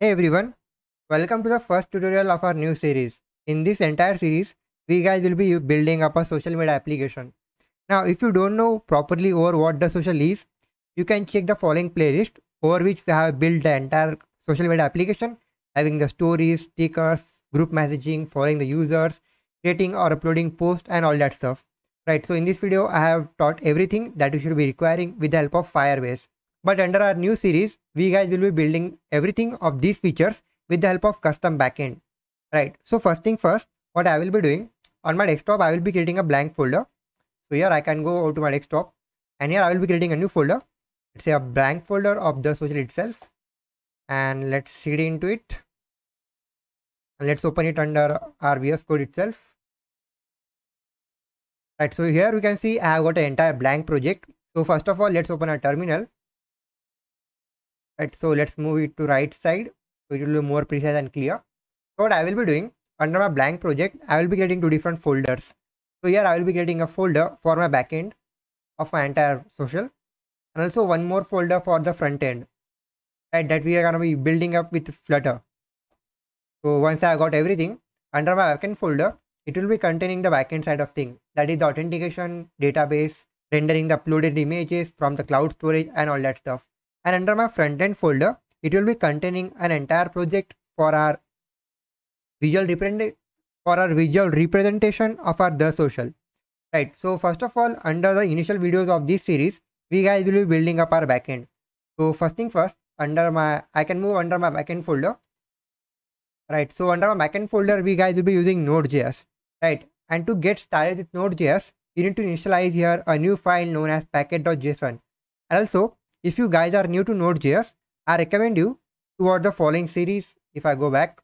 Hey everyone, welcome to the first tutorial of our new series. In this entire series, we guys will be building up a social media application. Now, if you don't know properly over what the social is, you can check the following playlist over which we have built the entire social media application, having the stories, stickers, group messaging, following the users, creating or uploading posts and all that stuff. Right, so in this video, I have taught everything that you should be requiring with the help of Firebase. But under our new series, we guys will be building everything of these features with the help of custom backend. Right. So first thing first, what I will be doing on my desktop, I will be creating a blank folder. So here I can go to my desktop and here I will be creating a new folder. Let's say a blank folder of the social itself. And let's cd into it. And let's open it under our VS Code itself. Right. So here we can see I have got an entire blank project. So first of all, let's open a terminal. Right, so let's move it to right side so it will be more precise and clear. So what I will be doing under my blank project, I will be creating two different folders. So here I will be creating a folder for my backend of my entire social and also one more folder for the front end, right, that we are going to be building up with Flutter. So once I got everything under my backend folder, it will be containing the backend side of thing, that is the authentication, database, rendering the uploaded images from the cloud storage and all that stuff. And under my front-end folder, it will be containing an entire project for our visual representation of our The Social. Right. So first of all, under the initial videos of this series, we guys will be building up our backend. So first thing first, I can move under my backend folder. Right. So under my backend folder, we guys will be using Node.js. Right. And to get started with Node.js, you need to initialize here a new file known as package.json. Also, if you guys are new to Node.js, I recommend you to watch the following series. If I go back,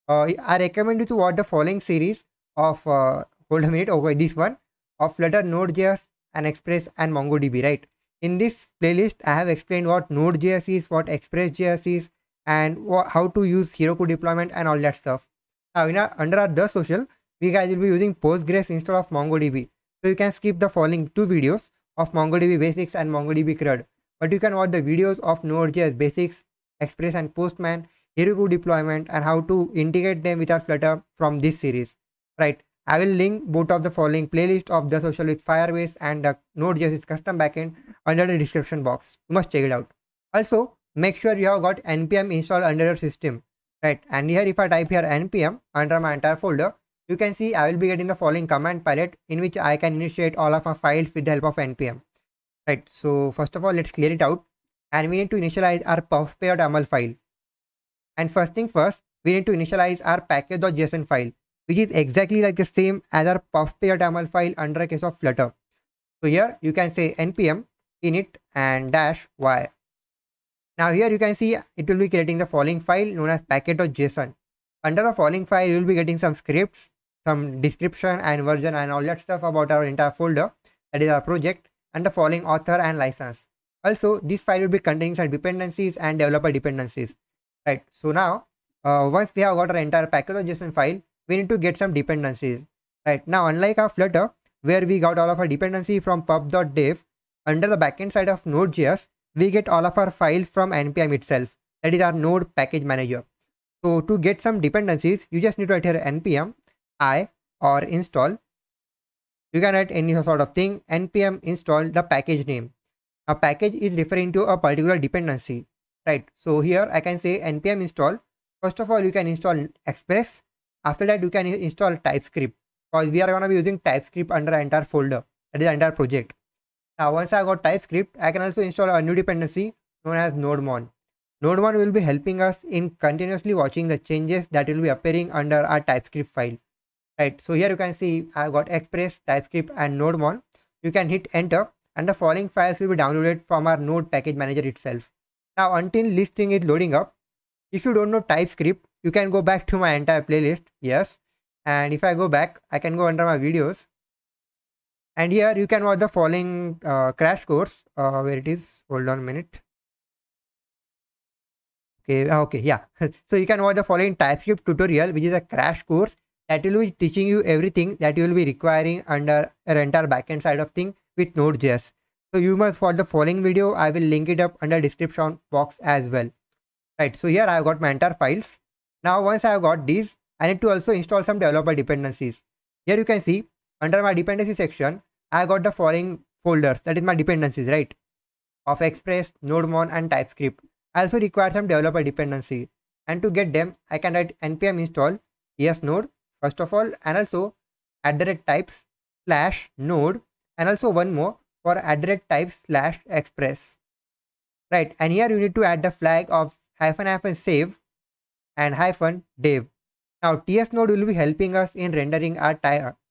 I recommend you to watch the following series of, hold a minute, okay, this one of Flutter, Node.js and Express and MongoDB, right? In this playlist, I have explained what Node.js is, what Express.js is, and how to use Heroku deployment and all that stuff. Now, under our The Social, we guys will be using Postgres instead of MongoDB. So you can skip the following two videos of MongoDB Basics and MongoDB CRUD. But you can watch the videos of Node.js Basics, Express and Postman, Heroku deployment and how to integrate them with our Flutter from this series. Right. I will link both of the following playlist of The Social with Firebase and the Node.js custom backend under the description box. You must check it out. Also, make sure you have got npm installed under your system. Right. And here if I type here npm under my entire folder, you can see I will be getting the following command palette in which I can initiate all of my files with the help of npm. Right, so first of all, let's clear it out and we need to initialize our puffpay.yaml file. And first thing first, we need to initialize our package.json file, which is exactly like the same as our puffpay.yaml file under a case of Flutter. So here you can say npm init and -y. Now here you can see it will be creating the following file known as package.json. Under the following file, you will be getting some scripts, some description and version and all that stuff about our entire folder, that is our project, and the following author and license. Also, this file will be containing some dependencies and developer dependencies. Right. So now, once we have got our entire package.json file, we need to get some dependencies. Right. Now, unlike our Flutter, where we got all of our dependency from pub.dev, under the backend side of Node.js, we get all of our files from npm itself. That is our Node package manager. So to get some dependencies, you just need to write here npm I or install. You can write any sort of thing, npm install the package name. A package is referring to a particular dependency, right? So here I can say npm install. First of all, you can install Express. After that, you can install TypeScript, because we are going to be using TypeScript under the entire folder, that is the entire project. Now, once I got TypeScript, I can also install a new dependency known as NodeMon. NodeMon will be helping us in continuously watching the changes that will be appearing under our TypeScript file. Right, so here you can see I got Express, TypeScript and NodeMon. You can hit enter and the following files will be downloaded from our Node package manager itself. Now until this thing is loading up, if you don't know TypeScript, you can go back to my entire playlist. Yes, and if I go back, I can go under my videos and here you can watch the following crash course. Where it is, hold on a minute. Okay, yeah. So you can watch the following TypeScript tutorial, which is a crash course that will be teaching you everything that you will be requiring under our entire backend side of thing with Node.js. So you must watch the following video. I will link it up under description box as well. Right, so here I have got my entire files. Now once I have got these, I need to also install some developer dependencies. Here you can see under my dependency section, I got the following folders, that is my dependencies, right? Of Express, NodeMon and TypeScript. I also require some developer dependency, and to get them, I can write npm install esnode first of all, and also @types/node, and also one more for @types/express. Right, and here you need to add the flag of --save and -dev. Now TS node will be helping us in rendering our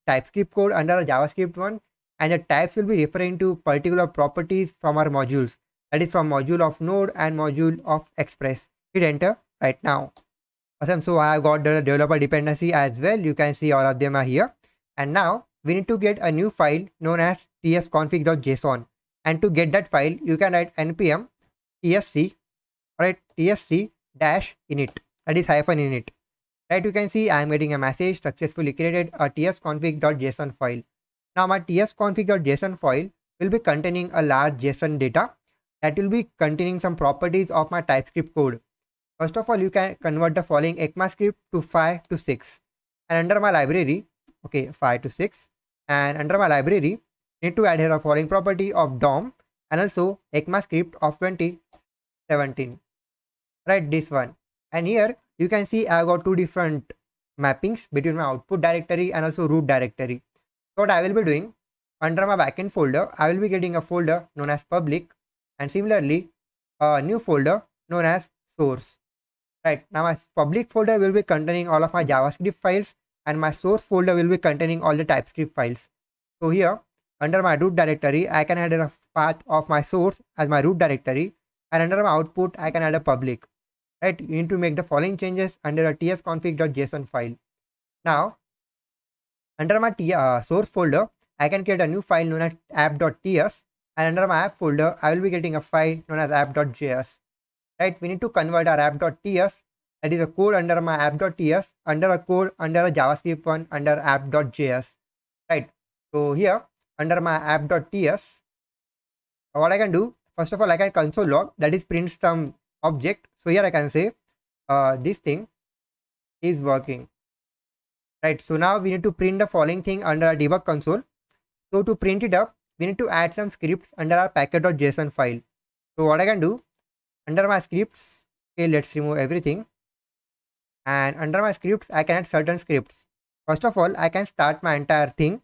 TypeScript code under a JavaScript one, and the types will be referring to particular properties from our modules, that is from module of node and module of express. Hit enter right now. Awesome, so I have got the developer dependency as well. You can see all of them are here, and now we need to get a new file known as tsconfig.json, and to get that file you can write npm tsc, right, tsc-init, that is -init. Right, you can see I am getting a message successfully created a tsconfig.json file. Now my tsconfig.json file will be containing a large JSON data that will be containing some properties of my TypeScript code. First of all, you can convert the following ECMAScript to 5 to 6, and under my library, okay, 5 to 6, and under my library need to add here a following property of DOM and also ECMAScript of 2017, right, this one. And here you can see I have got two different mappings between my output directory and also root directory. So what I will be doing, under my backend folder, I will be getting a folder known as public, and similarly a new folder known as source. Right, now my public folder will be containing all of my JavaScript files, and my source folder will be containing all the TypeScript files. So here under my root directory, I can add a path of my source as my root directory, and under my output I can add a public. Right, you need to make the following changes under a tsconfig.json file. Now under my source folder, I can create a new file known as app.ts, and under my app folder I will be getting a file known as app.js. Right, we need to convert our app.ts, that is a code under my app.ts, under a code under a JavaScript one under app.js. Right, so here under my app.ts, what I can do, first of all I can console log, that is print some object. So here I can say this thing is working. Right, so now we need to print the following thing under our debug console. So to print it up, we need to add some scripts under our packet.json file. So what I can do, under my scripts, okay, let's remove everything, and under my scripts I can add certain scripts. First of all, I can start my entire thing,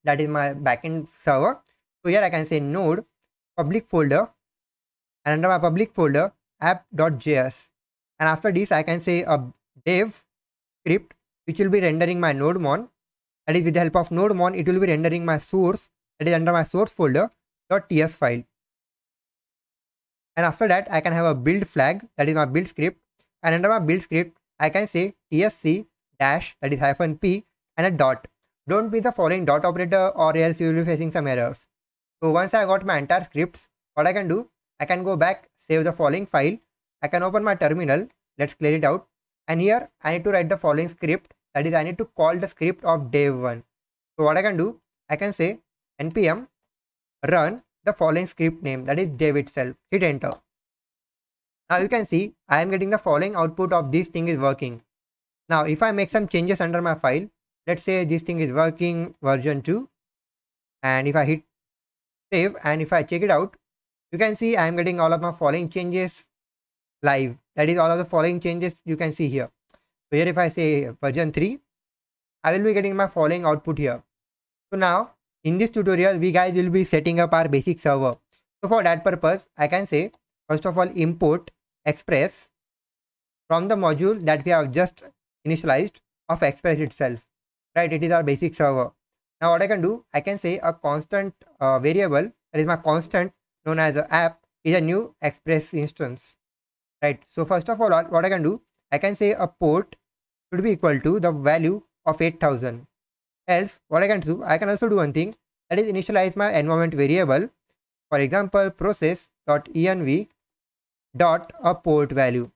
that is my backend server. So here I can say node public folder, and under my public folder app.js, and after this I can say a dev script which will be rendering my NodeMon, that is with the help of NodeMon it will be rendering my source, that is under my source folder .ts file. And after that I can have a build flag, that is my build script, and under my build script I can say tsc dash, that is -p, and a dot. Don't be the following dot operator or else you will be facing some errors. So once I got my entire scripts, what I can do, I can go back, save the following file, I can open my terminal, let's clear it out, and here I need to write the following script, that is I need to call the script of dev1. So what I can do, I can say npm run the following script name, that is dev itself. Hit enter. Now you can see I am getting the following output of this thing is working. Now if I make some changes under my file, let's say this thing is working version 2, and if I hit save and if I check it out, you can see I am getting all of my following changes live, that is all of the following changes you can see here. So here if I say version 3, I will be getting my following output here. So now in this tutorial we guys will be setting up our basic server. So for that purpose I can say first of all import express from the module that we have just initialized of express itself. Right, it is our basic server. Now what I can do, I can say a constant variable, that is my constant known as a app, is a new express instance. Right, so first of all what I can do, I can say a port should be equal to the value of 8000. Else what I can do, I can also do one thing, that is initialize my environment variable, for example process.env dot a port value.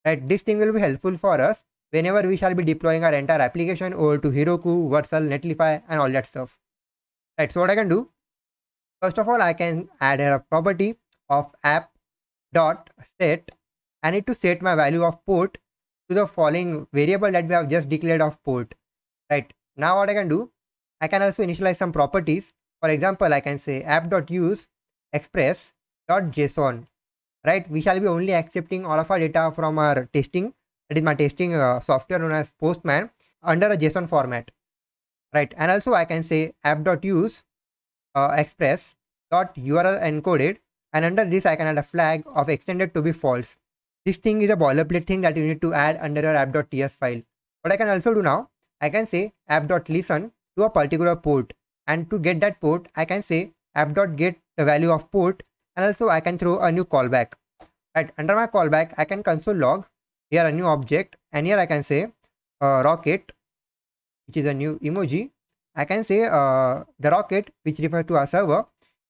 Right, this thing will be helpful for us whenever we shall be deploying our entire application over to Heroku, Vercel, Netlify and all that stuff. Right, so what I can do, first of all I can add a property of app.set, I need to set my value of port to the following variable that we have just declared of port. Right, now what I can do, I can also initialize some properties. For example, I can say app.use express.json. Right, we shall be only accepting all of our data from our testing, that is my testing software known as Postman, under a JSON format. Right, and also I can say app.use express.url encoded, and under this I can add a flag of extended to be false. This thing is a boilerplate thing that you need to add under your app.ts file. What I can also do now, I can say app.listen to a particular port, and to get that port I can say app.get the value of port, and also I can throw a new callback. Right, under my callback I can console log here a new object, and here I can say rocket, which is a new emoji. I can say the rocket, which refers to our server,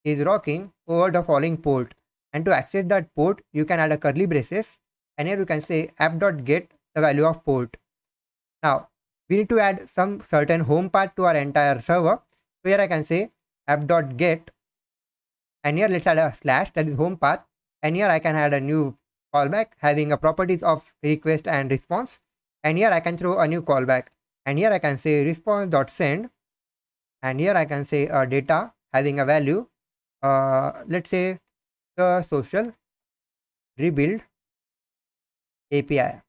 is rocking over the following port, and to access that port you can add a curly braces, and here you can say app.get the value of port. Now we need to add some certain home path to our entire server, so here I can say app.get, and here let's add a slash, that is home path, and here I can add a new callback having a properties of request and response, and here I can throw a new callback, and here I can say response.send, and here I can say data having a value, let's say the social rebuild API.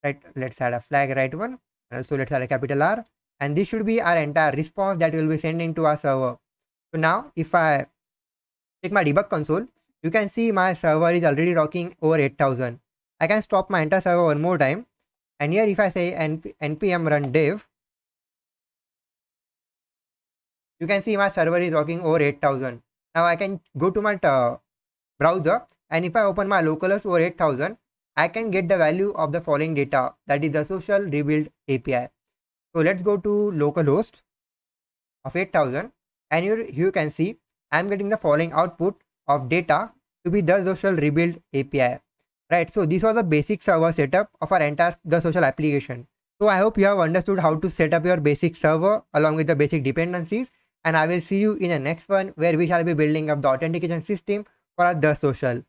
Right, let's add a flag right one, and also let's add a capital R, and this should be our entire response that will be sending to our server. So now if I check my debug console, you can see my server is already rocking over 8000. I can stop my entire server one more time, and here if I say npm run dev, you can see my server is rocking over 8000. Now I can go to my browser, and if I open my localhost over 8000, I can get the value of the following data, that is the social rebuild API. So let's go to localhost of 8000, and here you can see I am getting the following output of data to be the social rebuild API. Right, so this was the basic server setup of our entire the social application. So I hope you have understood how to set up your basic server along with the basic dependencies, and I will see you in the next one where we shall be building up the authentication system for the social.